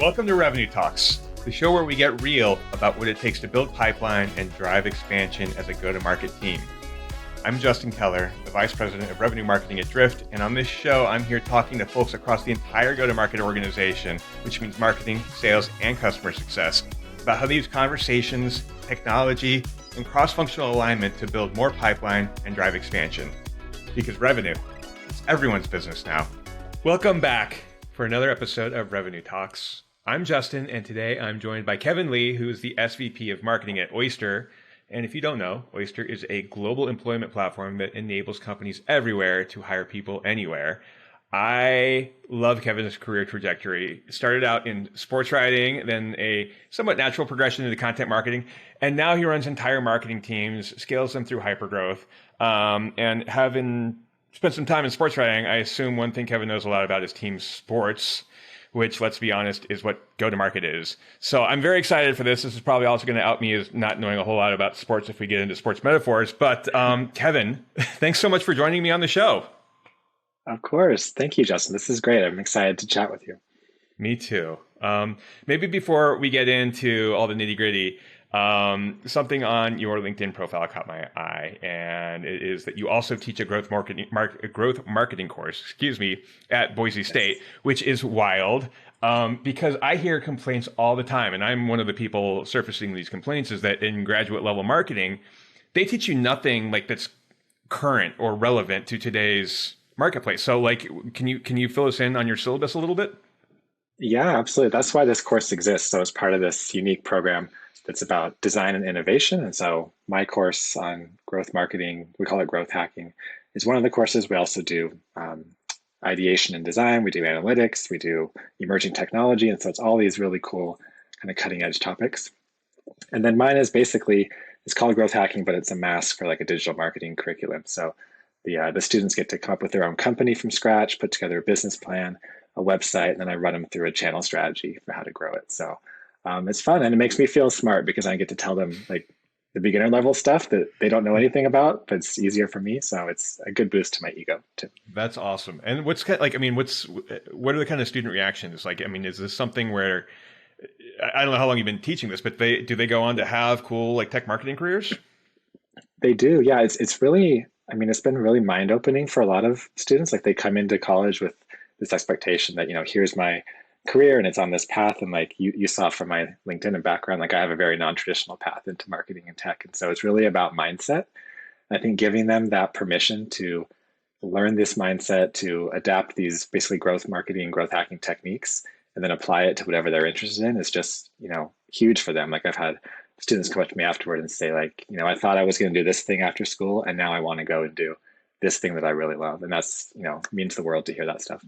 Welcome to Revenue Talks, the show where we get real about what it takes to build pipeline and drive expansion as a go-to-market team. I'm Justin Keller, the Vice President of Revenue Marketing at Drift, and on this show, I'm here talking to folks across the entire go-to-market organization, which means marketing, sales, and customer success, about how they use conversations, technology, and cross-functional alignment to build more pipeline and drive expansion. Because revenue, it's everyone's business now. Welcome back for another episode of Revenue Talks. I'm Justin, and today I'm joined by Kevan Lee, who is the SVP of Marketing at Oyster. And if you don't know, Oyster is a global employment platform that enables companies everywhere to hire people anywhere. I love Kevan's career trajectory. It started out in sports writing, then a somewhat natural progression into content marketing, and now he runs entire marketing teams, scales them through hypergrowth. And having spent some time in sports writing, I assume one thing Kevan knows a lot about is team sports, which, let's be honest, is what go-to-market is. So I'm very excited for this. This is probably also going to out me as not knowing a whole lot about sports if we get into sports metaphors. But Kevan, thanks so much for joining me on the show. Of course. Thank you, Justin. This is great. I'm excited to chat with you. Me too. Maybe before we get into all the nitty-gritty, something on your LinkedIn profile caught my eye, and it is that you also teach a growth marketing course, at Boise State, which is wild, because I hear complaints all the time, and I'm one of the people surfacing these complaints, is that in graduate level marketing, they teach you nothing like that's current or relevant to today's marketplace. So like, can you fill us in on your syllabus a little bit? Yeah, absolutely. That's why this course exists. So as part of this unique program that's about design and innovation. And so my course on growth marketing, we call it growth hacking, is one of the courses. We also do ideation and design. We do analytics. We do emerging technology. And so it's all these really cool kind of cutting edge topics. And then mine is basically, it's called growth hacking, but it's a mask for like a digital marketing curriculum. So the students get to come up with their own company from scratch, put together a business plan, a website, and then I run them through a channel strategy for how to grow it. So it's fun, and it makes me feel smart because I get to tell them like the beginner level stuff that they don't know anything about, but it's easier for me. So it's a good boost to my ego too. That's awesome. And what are the kind of student reactions? Like, I mean, is this something where, I don't know how long you've been teaching this, but do they go on to have cool like tech marketing careers? They do. Yeah. It's really, I mean, it's been really mind opening for a lot of students. Like they come into college with this expectation that, here's my career and it's on this path. And like you saw from my LinkedIn and background, like I have a very non-traditional path into marketing and tech. And so it's really about mindset. I think giving them that permission to learn this mindset, to adapt these basically growth marketing, growth hacking techniques, and then apply it to whatever they're interested in is just, huge for them. Like I've had students come up to me afterward and say like, I thought I was going to do this thing after school and now I want to go and do this thing that I really love. And that's, means the world to hear that stuff.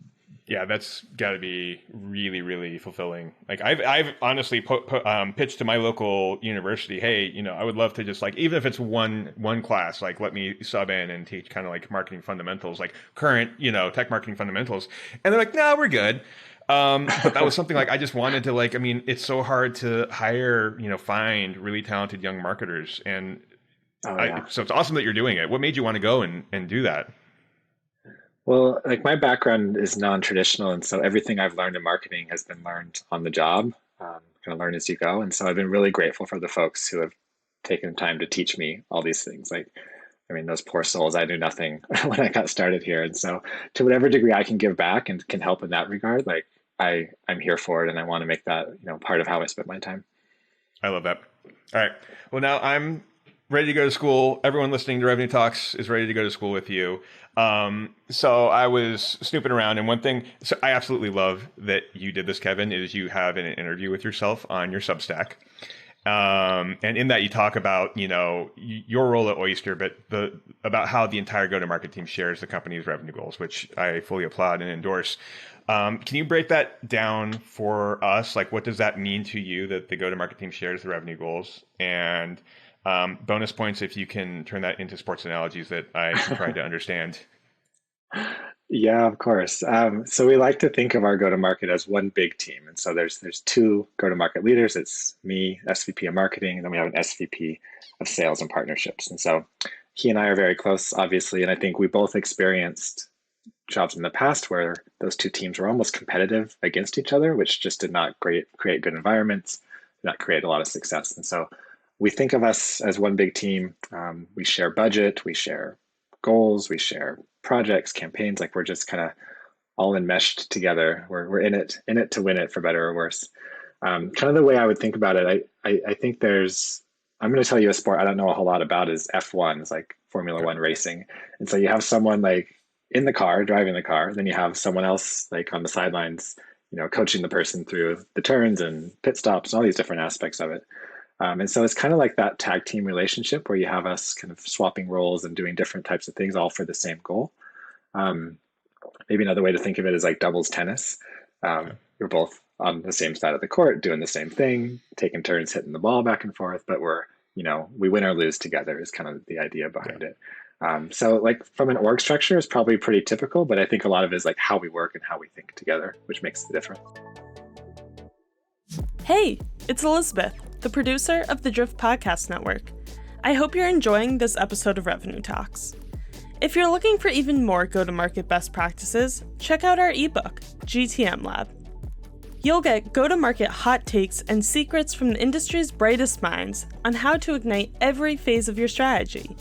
Yeah, that's got to be really, really fulfilling. Like I've honestly pitched to my local university, hey, I would love to just like, even if it's one class, like let me sub in and teach kind of like marketing fundamentals, like current, tech marketing fundamentals. And they're like, no, we're good. But that was something like I just wanted to like, I mean, it's so hard to hire, find really talented young marketers. And so it's awesome that you're doing it. What made you want to go and do that? Well, like my background is non-traditional. And so everything I've learned in marketing has been learned on the job, kind of learn as you go. And so I've been really grateful for the folks who have taken time to teach me all these things. Like, I mean, those poor souls, I knew nothing when I got started here. And so to whatever degree I can give back and can help in that regard, like I'm here for it. And I want to make that, part of how I spend my time. I love that. All right. Well, now I'm ready to go to school. Everyone listening to Revenue Talks is ready to go to school with you. So I was snooping around, and one thing, so I absolutely love that you did this, Kevan, is you have an interview with yourself on your Substack. And in that you talk about, your role at Oyster, but about how the entire go-to-market team shares the company's revenue goals, which I fully applaud and endorse. Can you break that down for us? Like, what does that mean to you that the go-to-market team shares the revenue goals? And bonus points if you can turn that into sports analogies that I tried to understand. Yeah, of course. So we like to think of our go-to-market as one big team. And so there's two go-to-market leaders. It's me, SVP of marketing, and then we have an SVP of sales and partnerships. And so he and I are very close, obviously. And I think we both experienced jobs in the past where those two teams were almost competitive against each other, which just did not create good environments, did not create a lot of success. And so we think of us as one big team. We share budget, we share goals, we share projects, campaigns. Like we're just kind of all enmeshed together. We're in it to win it, for better or worse. Kind of the way I would think about it, I think I'm going to tell you a sport I don't know a whole lot about is F1, it's like Formula One racing. And so you have someone like in the car, driving the car, then you have someone else like on the sidelines, coaching the person through the turns and pit stops and all these different aspects of it. And so it's kind of like that tag team relationship where you have us kind of swapping roles and doing different types of things all for the same goal. Maybe another way to think of it is like doubles tennis. We're both on the same side of the court, doing the same thing, taking turns hitting the ball back and forth, but we win or lose together is kind of the idea behind it. So like from an org structure, it's probably pretty typical, but I think a lot of it is like how we work and how we think together, which makes the difference. Hey, it's Elizabeth, the producer of the Drift Podcast Network. I hope you're enjoying this episode of Revenue Talks. If you're looking for even more go-to-market best practices, check out our ebook, GTM Lab. You'll get go-to-market hot takes and secrets from the industry's brightest minds on how to ignite every phase of your strategy,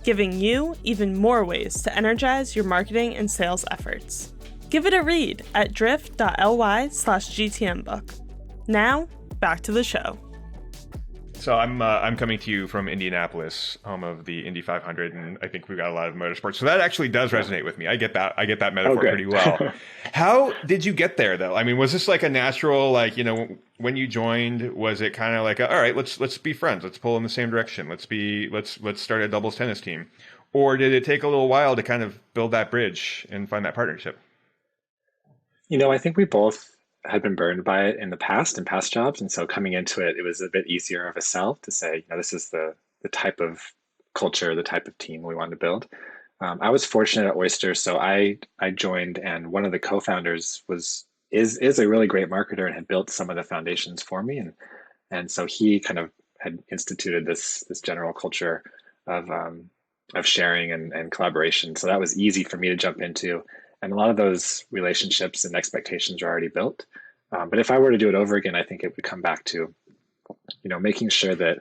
giving you even more ways to energize your marketing and sales efforts. Give it a read at drift.ly/GTMbook. Now, back to the show. So I'm coming to you from Indianapolis, home of the Indy 500, and I think we've got a lot of motorsports. So that actually does resonate with me. I get that metaphor pretty well. How did you get there, though? I mean, was this like a natural, when you joined, was it kind of like, all right, let's be friends, let's pull in the same direction, let's start a doubles tennis team, or did it take a little while to kind of build that bridge and find that partnership? I think we both had been burned by it in past jobs. And so coming into it, it was a bit easier of a sell to say, this is the type of culture, the type of team we wanted to build. I was fortunate at Oyster. So I joined, and one of the co-founders is a really great marketer and had built some of the foundations for me. And so he kind of had instituted this general culture of sharing and collaboration. So that was easy for me to jump into. And a lot of those relationships and expectations are already built. But if I were to do it over again, I think it would come back to, making sure that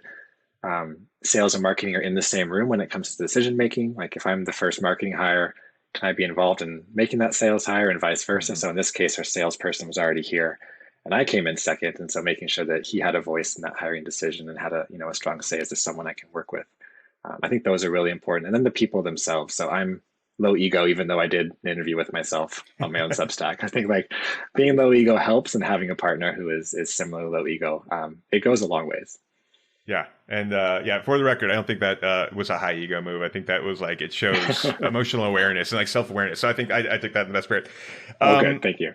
sales and marketing are in the same room when it comes to decision making. Like if I'm the first marketing hire, can I be involved in making that sales hire and vice versa? Mm-hmm. So in this case, our salesperson was already here and I came in second. And so making sure that he had a voice in that hiring decision and had a strong say as to someone I can work with. I think those are really important. And then the people themselves. So I'm low ego, even though I did an interview with myself on my own Substack. I think like being low ego helps, and having a partner who is similar low ego, it goes a long ways. Yeah. And for the record, I don't think that was a high ego move. I think that was like, it shows emotional awareness and like self-awareness. So I think I took that in the best spirit. Okay, thank you.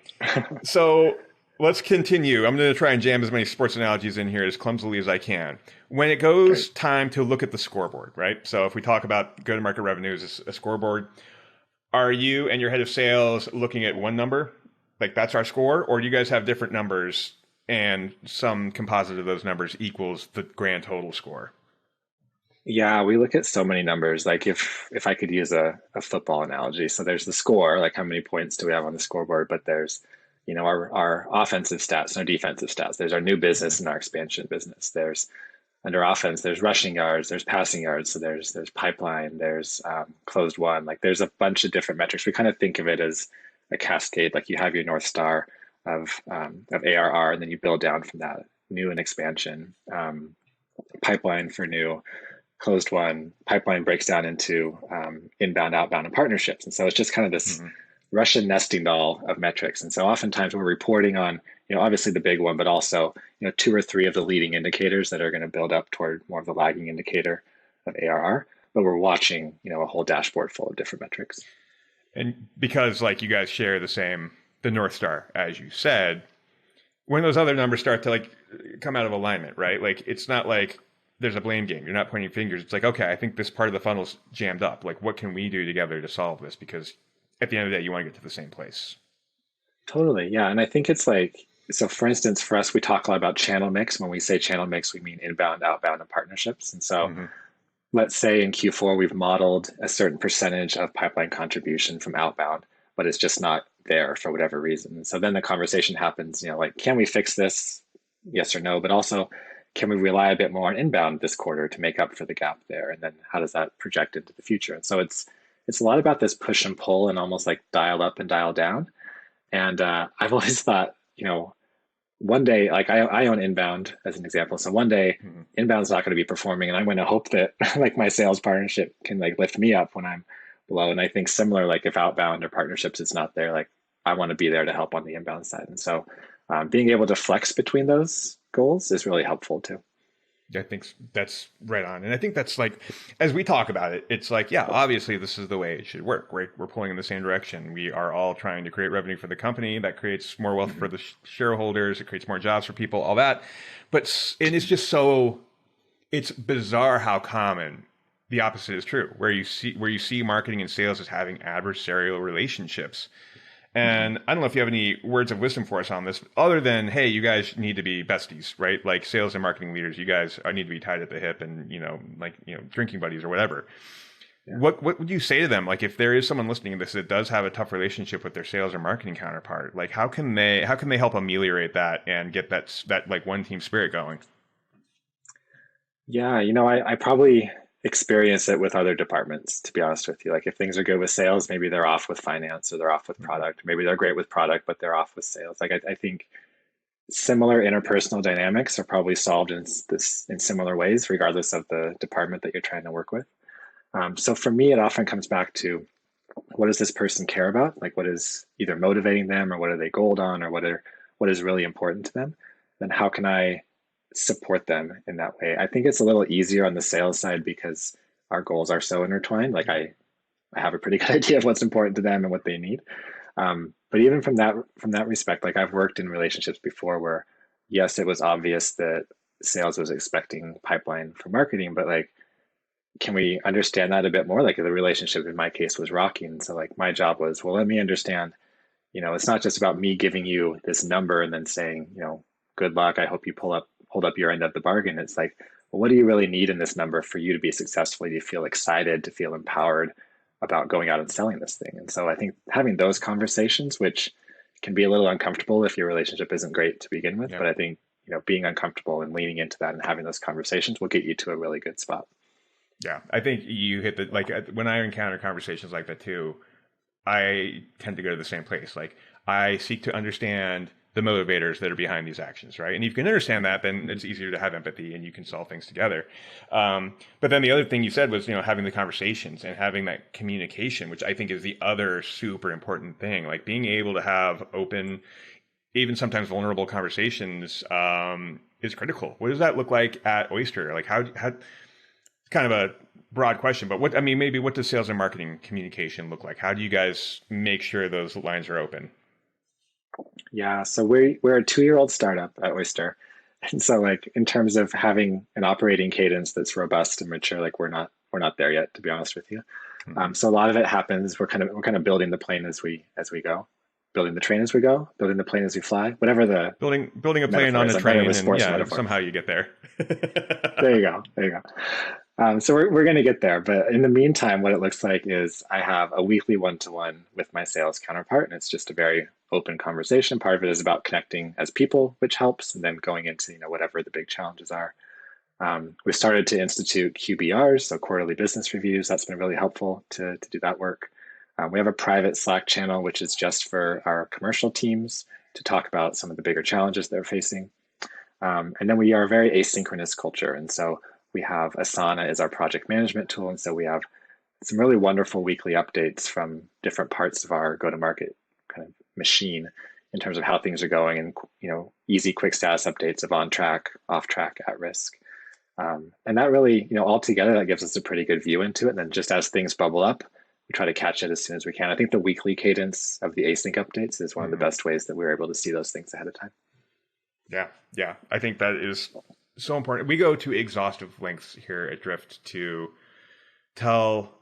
So let's continue. I'm going to try and jam as many sports analogies in here as clumsily as I can. When it goes time to look at the scoreboard, right? So if we talk about go-to-market revenues, a scoreboard, are you and your head of sales looking at one number, like that's our score, or do you guys have different numbers and some composite of those numbers equals the grand total score? Yeah, we look at so many numbers. Like if I could use a football analogy, so there's the score, like how many points do we have on the scoreboard, but there's our offensive stats and our defensive stats. There's our new business and our expansion business. There's under offense, there's rushing yards, there's passing yards. So there's pipeline, there's closed won. Like there's a bunch of different metrics. We kind of think of it as a cascade. Like you have your North Star of ARR, and then you build down from that. New and expansion, pipeline for new, closed won. Pipeline breaks down into inbound, outbound, and partnerships. And so it's just kind of this Russian nesting doll of metrics. And so oftentimes we're reporting on, obviously the big one, but also, 2 or 3 of the leading indicators that are going to build up toward more of the lagging indicator of ARR. But we're watching, a whole dashboard full of different metrics. And because like you guys share the North Star, as you said, when those other numbers start to like come out of alignment, right? Like it's not like there's a blame game. You're not pointing fingers. It's like, okay, I think this part of the funnel's jammed up. Like what can we do together to solve this? Because at the end of the day, you want to get to the same place. Totally. Yeah. And I think it's like, so for instance, for us, we talk a lot about channel mix. When we say channel mix, we mean inbound, outbound, and partnerships. And so let's say in Q4, we've modeled a certain percentage of pipeline contribution from outbound, but it's just not there for whatever reason. And so then the conversation happens, like, can we fix this? Yes or no, but also, can we rely a bit more on inbound this quarter to make up for the gap there? And then how does that project into the future? And so it's a lot about this push and pull and almost like dial up and dial down. And I've always thought, one day, like I own inbound as an example. So one day inbound's not going to be performing, and I'm going to hope that like my sales partnership can like lift me up when I'm below. And I think similar, like if outbound or partnerships is not there, like I want to be there to help on the inbound side. And so being able to flex between those goals is really helpful too. I think that's right on. And I think that's like, as we talk about it, it's like, yeah, obviously this is the way it should work. We're pulling in the same direction. We are all trying to create revenue for the company that creates more wealth for the shareholders. It creates more jobs for people, all that. And it's just it's bizarre how common the opposite is true, where you see marketing and sales as having adversarial relationships. And I don't know if you have any words of wisdom for us on this, other than, hey, you guys need to be besties, right? Like sales and marketing leaders, you guys need to be tied at the hip and, drinking buddies or whatever. Yeah. What would you say to them? Like if there is someone listening to this that does have a tough relationship with their sales or marketing counterpart, like how can they help ameliorate that and get that like one team spirit going? Yeah, I probably experience it with other departments, to be honest with you. Like if things are good with sales, maybe they're off with finance, or they're off with product. Maybe they're great with product, but they're off with sales. Like I think similar interpersonal dynamics are probably solved in similar ways, regardless of the department that you're trying to work with. So for me, it often comes back to, what does this person care about? Like what is either motivating them, or what are they goaled on, or what is really important to them? Then how can I support them in that way? I think it's a little easier on the sales side because our goals are so intertwined. Like I have a pretty good idea of what's important to them and what they need. But even from that respect, like I've worked in relationships before where, yes, it was obvious that sales was expecting pipeline for marketing, but like, can we understand that a bit more? Like the relationship in my case was rocky. And so like my job was, well, let me understand, it's not just about me giving you this number and then saying, good luck, I hope you hold up your end of the bargain. It's like, well, what do you really need in this number for you to be successful, to feel excited, to feel empowered about going out and selling this thing? And so I think having those conversations, which can be a little uncomfortable if your relationship isn't great to begin with, but I think, being uncomfortable and leaning into that and having those conversations will get you to a really good spot. Yeah, I think you hit like when I encounter conversations like that too, I tend to go to the same place. Like I seek to understand the motivators that are behind these actions, right? And if you can understand that, then it's easier to have empathy and you can solve things together. But then the other thing you said was, having the conversations and having that communication, which I think is the other super important thing. Like being able to have open, even sometimes vulnerable conversations is critical. What does that look like at Oyster? Like how kind of a broad question, but what does sales and marketing communication look like? How do you guys make sure those lines are open? Yeah, so we're a 2-year-old startup at Oyster. And so like in terms of having an operating cadence that's robust and mature, like we're not there yet, to be honest with you. So a lot of it happens, we're kind of building the plane as we go. Building the train as we go, building the plane as we fly, whatever the building a plane on the train, and somehow you get there. There you go. So we're going to get there. But in the meantime, what it looks like is I have a weekly one-to-one with my sales counterpart, and it's just a very open conversation. Part of it is about connecting as people, which helps, and then going into whatever the big challenges are. We started to institute QBRs, so quarterly business reviews. That's been really helpful to do that work. We have a private Slack channel, which is just for our commercial teams to talk about some of the bigger challenges they're facing. And then we are a very asynchronous culture. And so we have Asana as our project management tool. And so we have some really wonderful weekly updates from different parts of our go-to-market kind of machine in terms of how things are going, and easy, quick status updates of on track, off track, at risk. And that really, all together, that gives us a pretty good view into it. And then just as things bubble up, we try to catch it as soon as we can. I think the weekly cadence of the async updates is one of the best ways that we're able to see those things ahead of time. Yeah. I think that is so important. We go to exhaustive lengths here at Drift to tell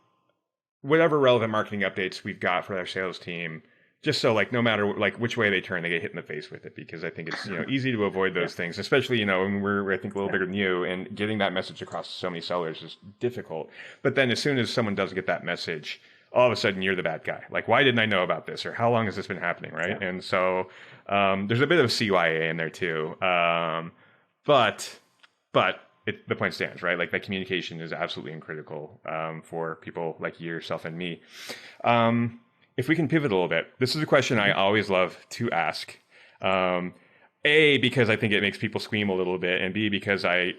whatever relevant marketing updates we've got for our sales team, just so like no matter like which way they turn, they get hit in the face with it, because I think it's easy to avoid those things, especially when we're I think a little bigger than you, and getting that message across to so many sellers is difficult. But then as soon as someone does get that message, all of a sudden you're the bad guy. Like, why didn't I know about this? Or how long has this been happening, right? Yeah. And so there's a bit of CYA in there too. But the point stands, right? Like that communication is absolutely critical for people like yourself and me. If we can pivot a little bit, this is a question I always love to ask. A, because I think it makes people squeam a little bit, and B, because I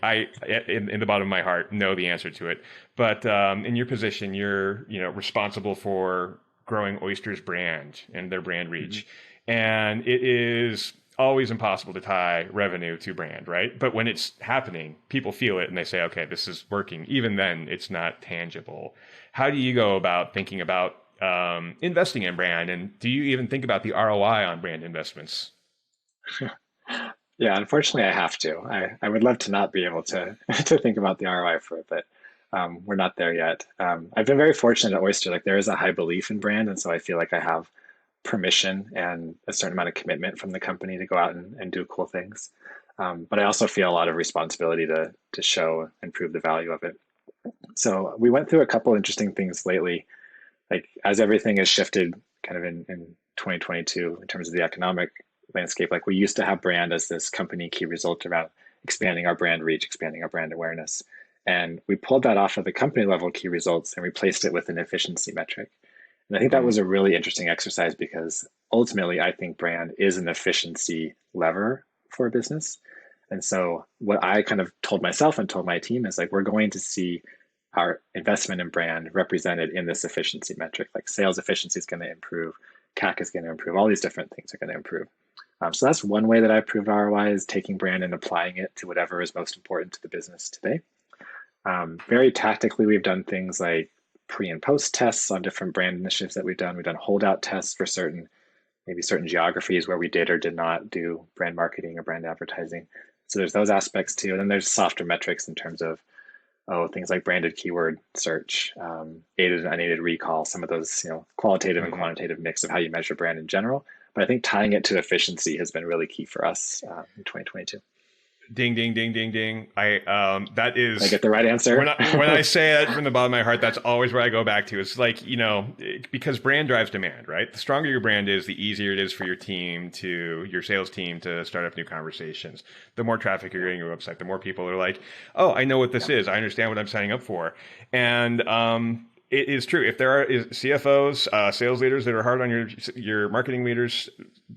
in the bottom of my heart know the answer to it. But in your position, you're responsible for growing Oyster's brand and their brand reach, and it is always impossible to tie revenue to brand, right? But when it's happening, people feel it and they say, okay, this is working. Even then, it's not tangible. How do you go about thinking about investing in brand, and do you even think about the ROI on brand investments? Yeah, unfortunately, I have to. I would love to not be able to to think about the ROI for it, but we're not there yet. I've been very fortunate at Oyster. Like there is a high belief in brand, and so I feel like I have permission and a certain amount of commitment from the company to go out and do cool things. But I also feel a lot of responsibility to show and prove the value of it. So we went through a couple interesting things lately, like as everything has shifted kind of in 2022 in terms of the economic landscape. Like we used to have brand as this company key result around expanding our brand reach, expanding our brand awareness. And we pulled that off of the company level key results and replaced it with an efficiency metric. And I think that was a really interesting exercise because ultimately I think brand is an efficiency lever for a business. And so what I kind of told myself and told my team is like, we're going to see our investment in brand represented in this efficiency metric. Like sales efficiency is going to improve, CAC is going to improve, all these different things are going to improve. So that's one way that I've proved ROI is taking brand and applying it to whatever is most important to the business today. Very tactically, we've done things like pre and post tests on different brand initiatives that we've done. We've done holdout tests for maybe certain geographies where we did or did not do brand marketing or brand advertising. So there's those aspects too. And then there's softer metrics in terms of things like branded keyword search, aided and unaided recall, some of those qualitative and quantitative mix of how you measure brand in general. But I think tying it to efficiency has been really key for us in 2022. Ding, ding, ding, ding, ding. That is. Did I get the right answer? When I say it from the bottom of my heart, that's always where I go back to. It's like, because brand drives demand, right? The stronger your brand is, the easier it is for your sales team to start up new conversations. The more traffic you're getting on your website, the more people are like, oh, I know what this is. I understand what I'm signing up for. And it is true. If there are CFOs, sales leaders that are hard on your marketing leaders,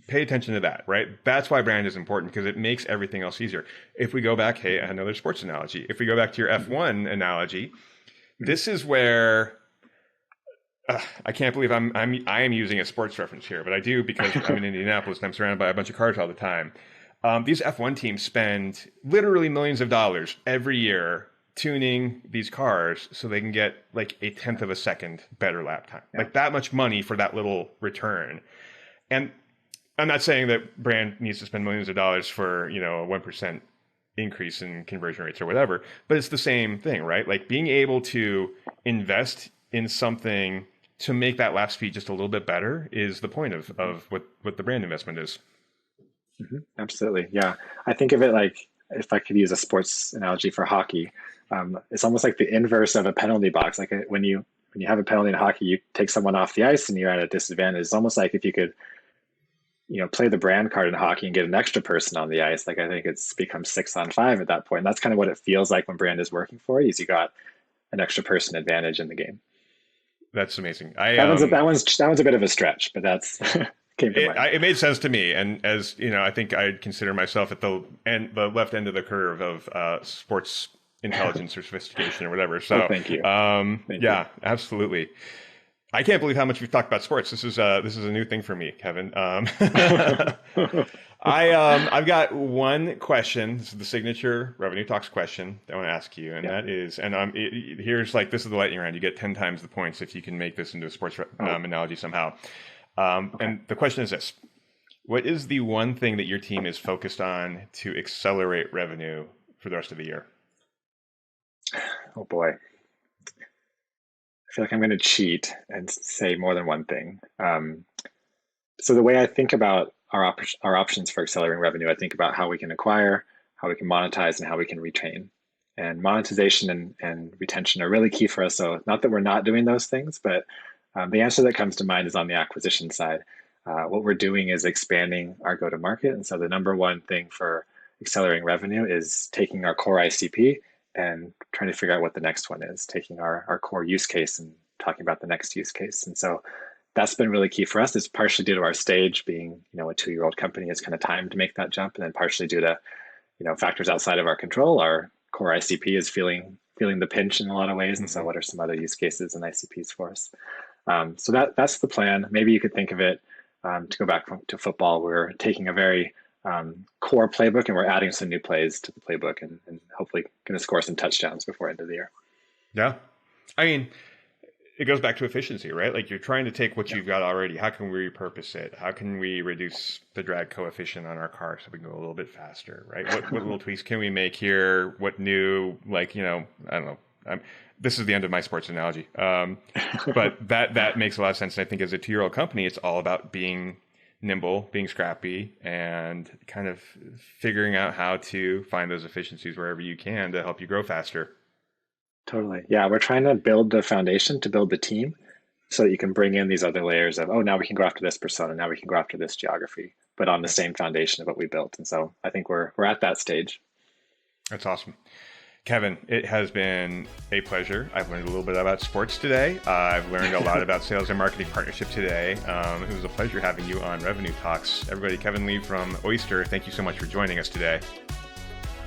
pay attention to that, right? That's why brand is important because it makes everything else easier. If we go back, another sports analogy. If we go back to your F1 analogy, this is where I can't believe I am using a sports reference here, but I do because I'm in Indianapolis and I'm surrounded by a bunch of cars all the time. These F1 teams spend literally millions of dollars every year tuning these cars so they can get like 1/10 of a second better lap time. Yeah. Like that much money for that little return. And I'm not saying that brand needs to spend millions of dollars for, a 1% increase in conversion rates or whatever, but it's the same thing, right? Like being able to invest in something to make that lap speed just a little bit better is the point of what the brand investment is. Mm-hmm. Absolutely. Yeah. I think of it like, if I could use a sports analogy for hockey, it's almost like the inverse of a penalty box. Like when you have a penalty in hockey, you take someone off the ice and you're at a disadvantage. It's almost like if you could, play the brand card in hockey and get an extra person on the ice. Like I think it's become 6-on-5 at that point. And that's kind of what it feels like when brand is working for you. Is you got an extra person advantage in the game. That's amazing. That one's a bit of a stretch, but that's came to mind. It made sense to me, and as I think I'd consider myself at the left end of the curve of sports intelligence or sophistication or whatever. So thank you. Thank you. Absolutely. I can't believe how much we've talked about sports. This is a new thing for me, Kevan. I've got one question. This is the signature Revenue Talks question that I want to ask you, and that is, and this is the lightning round. You get 10 times the points if you can make this into a sports analogy somehow. And the question is this: what is the one thing that your team is focused on to accelerate revenue for the rest of the year? Oh boy. I feel like I'm going to cheat and say more than one thing. So the way I think about our options for accelerating revenue, I think about how we can acquire, how we can monetize, and how we can retain. And monetization and retention are really key for us. So not that we're not doing those things, but The answer that comes to mind is on the acquisition side. What we're doing is expanding our go-to-market. And so the number one thing for accelerating revenue is taking our core ICP and trying to figure out what the next one is, taking our core use case and talking about the next use case. And so that's been really key for us. It's partially due to our stage being, a 2-year-old company. It's kind of time to make that jump, and then partially due to, factors outside of our control. Our core ICP is feeling the pinch in a lot of ways. And so what are some other use cases and ICPs for us? So that's the plan. Maybe you could think of it, to go back to football, we're taking a very core playbook and we're adding some new plays to the playbook and hopefully going to score some touchdowns before end of the year. Yeah. I mean, it goes back to efficiency, right? Like you're trying to take what you've got already. How can we repurpose it? How can we reduce the drag coefficient on our car so we can go a little bit faster, right? What little tweaks can we make here? What new, I don't know. This is the end of my sports analogy. But that makes a lot of sense. And I think as a 2-year-old company, it's all about being nimble, being scrappy, and kind of figuring out how to find those efficiencies wherever you can to help you grow faster. Totally. Yeah, we're trying to build the foundation to build the team so that you can bring in these other layers of, now we can go after this persona, now we can go after this geography, but on the same foundation of what we built. And so I think we're at that stage. That's awesome. Kevan, it has been a pleasure. I've learned a little bit about sports today. I've learned a lot about sales and marketing partnership today. It was a pleasure having you on Revenue Talks. Everybody, Kevan Lee from Oyster, thank you so much for joining us today.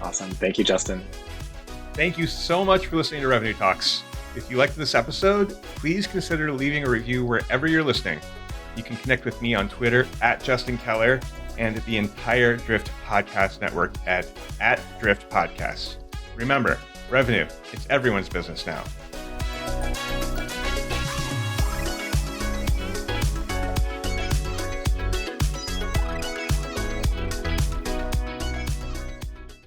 Awesome. Thank you, Justin. Thank you so much for listening to Revenue Talks. If you liked this episode, please consider leaving a review wherever you're listening. You can connect with me on Twitter @Justin Keller and the entire Drift Podcast Network at Drift Podcasts. Remember, revenue, it's everyone's business now.